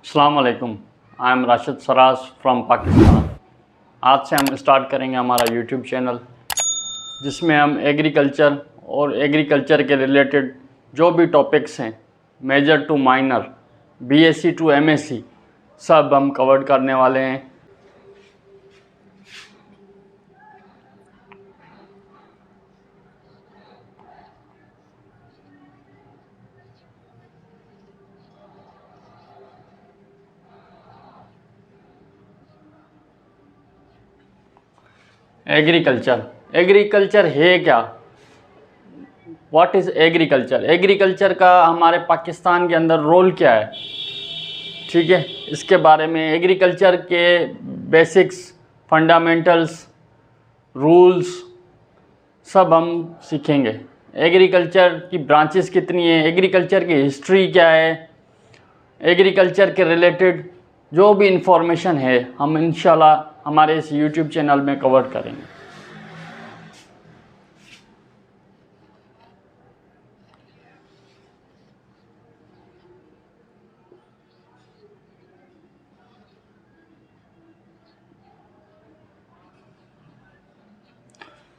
अस्सलाम वालेकुम। I am Rashid Siraj from Pakistan. आज से हम स्टार्ट करेंगे हमारा यूट्यूब चैनल, जिसमें हम एग्रीकल्चर और एग्रीकल्चर के रिलेटेड जो भी टॉपिक्स हैं, major to minor, BSc to MSc, सब हम कवर करने वाले हैं। एग्रीकल्चर है क्या? What is agriculture? एग्रीकल्चर का हमारे पाकिस्तान के अंदर रोल क्या है, ठीक है, इसके बारे में, एग्रीकल्चर के बेसिक्स, फंडामेंटल्स, रूल्स सब हम सीखेंगे। एग्रीकल्चर की ब्रांचेस कितनी है, एग्रीकल्चर की हिस्ट्री क्या है, एग्रीकल्चर के रिलेटेड जो भी इंफॉर्मेशन है हम इंशाल्लाह हमारे इस यूट्यूब चैनल में कवर करेंगे।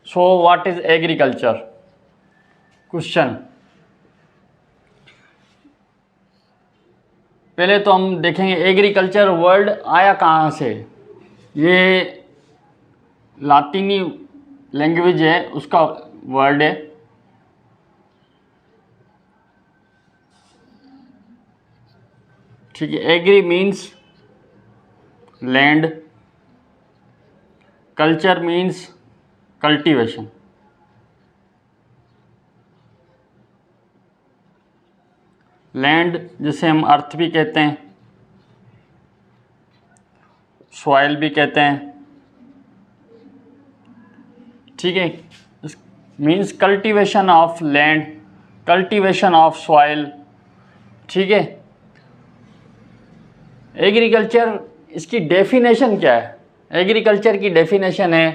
So what is agriculture? Question. पहले तो हम देखेंगे एग्रीकल्चर वर्ड आया कहाँ से। ये लातीनी लैंग्वेज है, उसका वर्ड है। ठीक है, agri means land, culture means cultivation. Land जिसे हम अर्थ भी कहते हैं, सॉइल भी कहते हैं, ठीक है, means cultivation of land, cultivation of soil, ठीक है। एग्रीकल्चर, इसकी डेफिनेशन क्या है? एग्रीकल्चर की डेफिनेशन है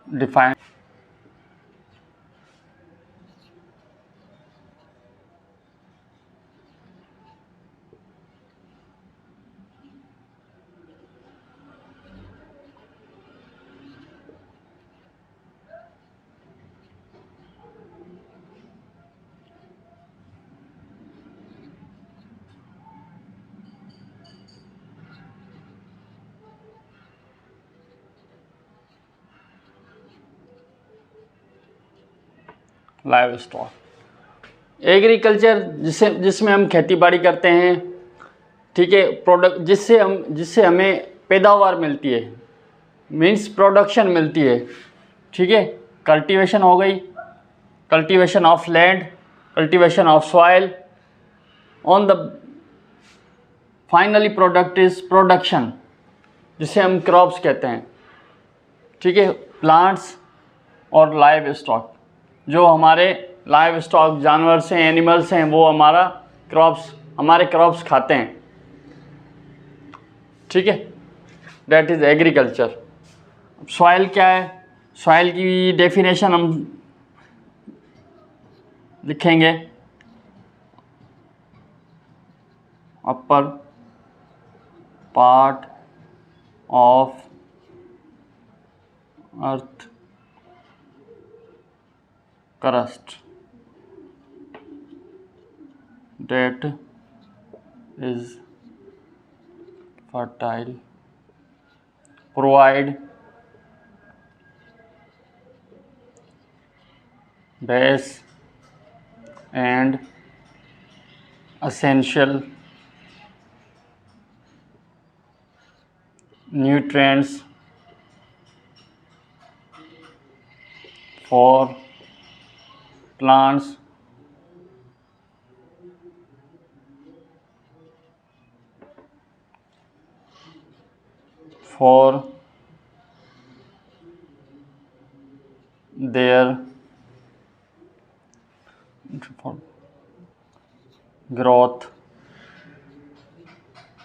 डिफाइन लाइव स्टॉक। एग्रीकल्चर जिसमें हम खेती बाड़ी करते हैं, ठीक है, प्रोडक्ट जिससे हमें पैदावार मिलती है, मीन्स प्रोडक्शन मिलती है, ठीक है। कल्टीवेशन हो गई, cultivation of land, cultivation of soil, on the finally product is production, जिसे हम क्रॉप्स कहते हैं, ठीक है। प्लांट्स और लाइव स्टॉक, जो हमारे लाइव स्टॉक जानवर हैं, एनिमल्स हैं, वो हमारे क्रॉप्स खाते हैं, ठीक है। That is agriculture. सॉइल क्या है? सॉइल की डेफिनेशन हम लिखेंगे, अपर part of earth crust that is fertile, provide base and essential nutrients for plants, for their growth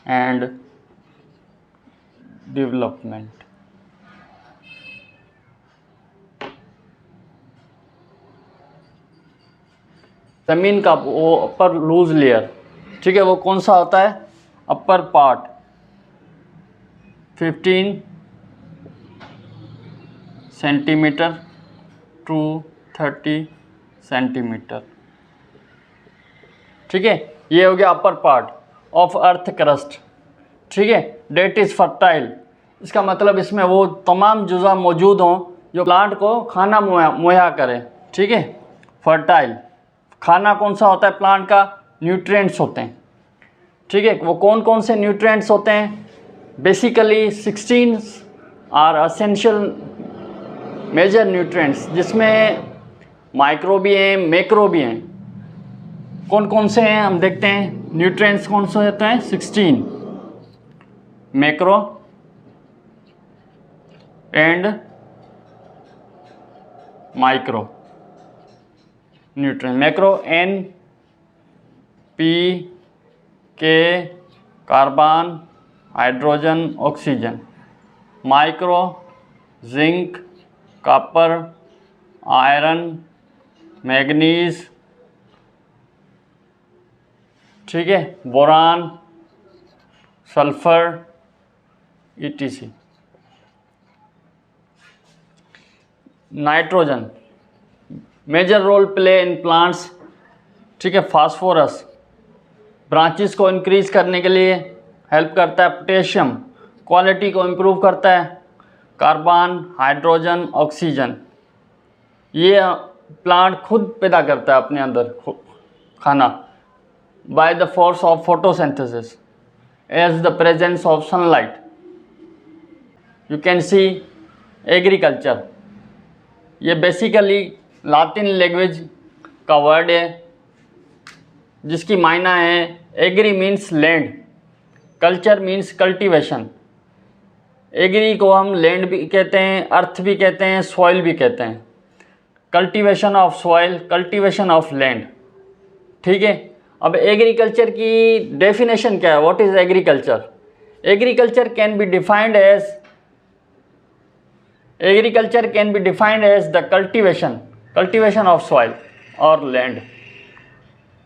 and development. जमीन का वो अपर लूज लेयर, ठीक है, वो कौन सा होता है? Upper part 15 centimetre to 30 centimetre, ठीक है। ये हो गया upper part of earth crust, ठीक है। डेट इज़ फर्टाइल, इसका मतलब इसमें वो तमाम जुज़ा मौजूद हों जो प्लांट को खाना मुहैया करें, ठीक है। फर्टाइल, खाना कौन सा होता है प्लांट का? न्यूट्रिएंट्स होते हैं, ठीक है। वो कौन कौन से न्यूट्रिएंट्स होते हैं? Basically 16 are essential major nutrients, जिसमें माइक्रो भी हैं, मैक्रो भी हैं। कौन कौन से हैं हम देखते हैं। न्यूट्रिएंट्स कौन से होते हैं? 16 macro and micro nutrient. Macro N, P, K, carbon, hydrogen, oxygen. Micro zinc, copper, iron, manganese, ठीक है, boron, sulphur, etc। Nitrogen major role play in plants, ठीक है। फास्फोरस ब्रांचेस को इंक्रीज करने के लिए हेल्प करता है। पोटेशियम क्वालिटी को इम्प्रूव करता है। कार्बन, हाइड्रोजन, ऑक्सीजन, ये प्लांट खुद पैदा करता है अपने अंदर खाना by the force of photosynthesis as the presence of sunlight. You can see agriculture, ये बेसिकली लातिन लैंग्वेज का वर्ड है जिसकी मायना है agri means land, culture means cultivation. Agri को हम लैंड भी कहते हैं, अर्थ भी कहते हैं, सॉइल भी कहते हैं। Cultivation of soil, cultivation of land, ठीक है। अब एग्रीकल्चर की डेफिनेशन क्या है? What is agriculture? Agriculture can be defined as Agriculture can be defined as the cultivation of soil or land,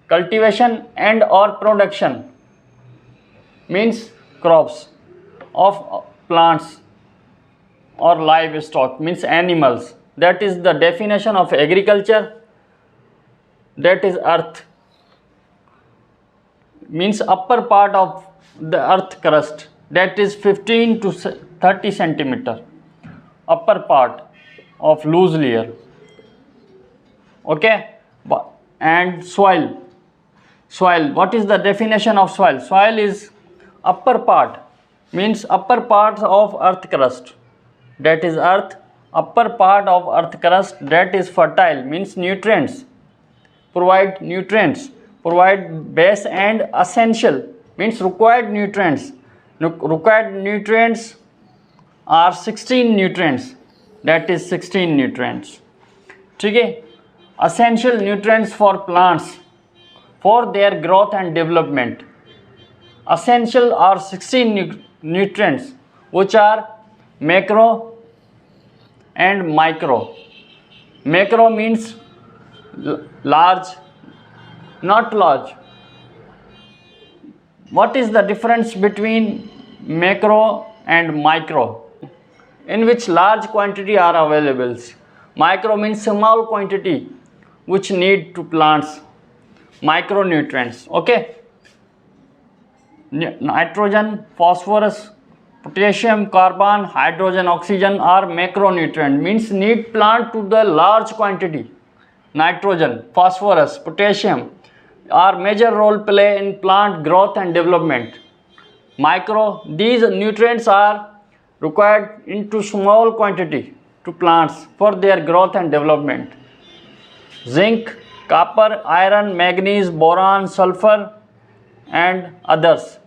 cultivation and or production means crops of plants or livestock means animals. That is the definition of agriculture. That is earth means upper part of the earth crust, that is 15 to 30 centimeter upper part of loose layer, okay. And soil, what is the definition of soil? Soil is upper part, means upper parts of earth crust, that is earth, upper part of earth crust, that is fertile, means nutrients, provide base and essential, means required nutrients. Required nutrients are 16 nutrients, that is 16 nutrients, ठीक है। essential nutrients for plants for their growth and development. Essential are 16 nutrients which are macro and micro. Macro means large, not large. What is the difference between macro and micro? In which large quantity are available. Micro means small quantity which need to plants, micronutrients, okay. Nitrogen, phosphorus, potassium, carbon, hydrogen, oxygen are macronutrient, means need plant to the large quantity. Nitrogen, phosphorus, potassium are major role play in plant growth and development. Micro, these nutrients are required into small quantity to plants for their growth and development. Zinc, copper, iron, manganese, boron, sulfur and others,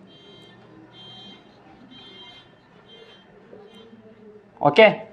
okay.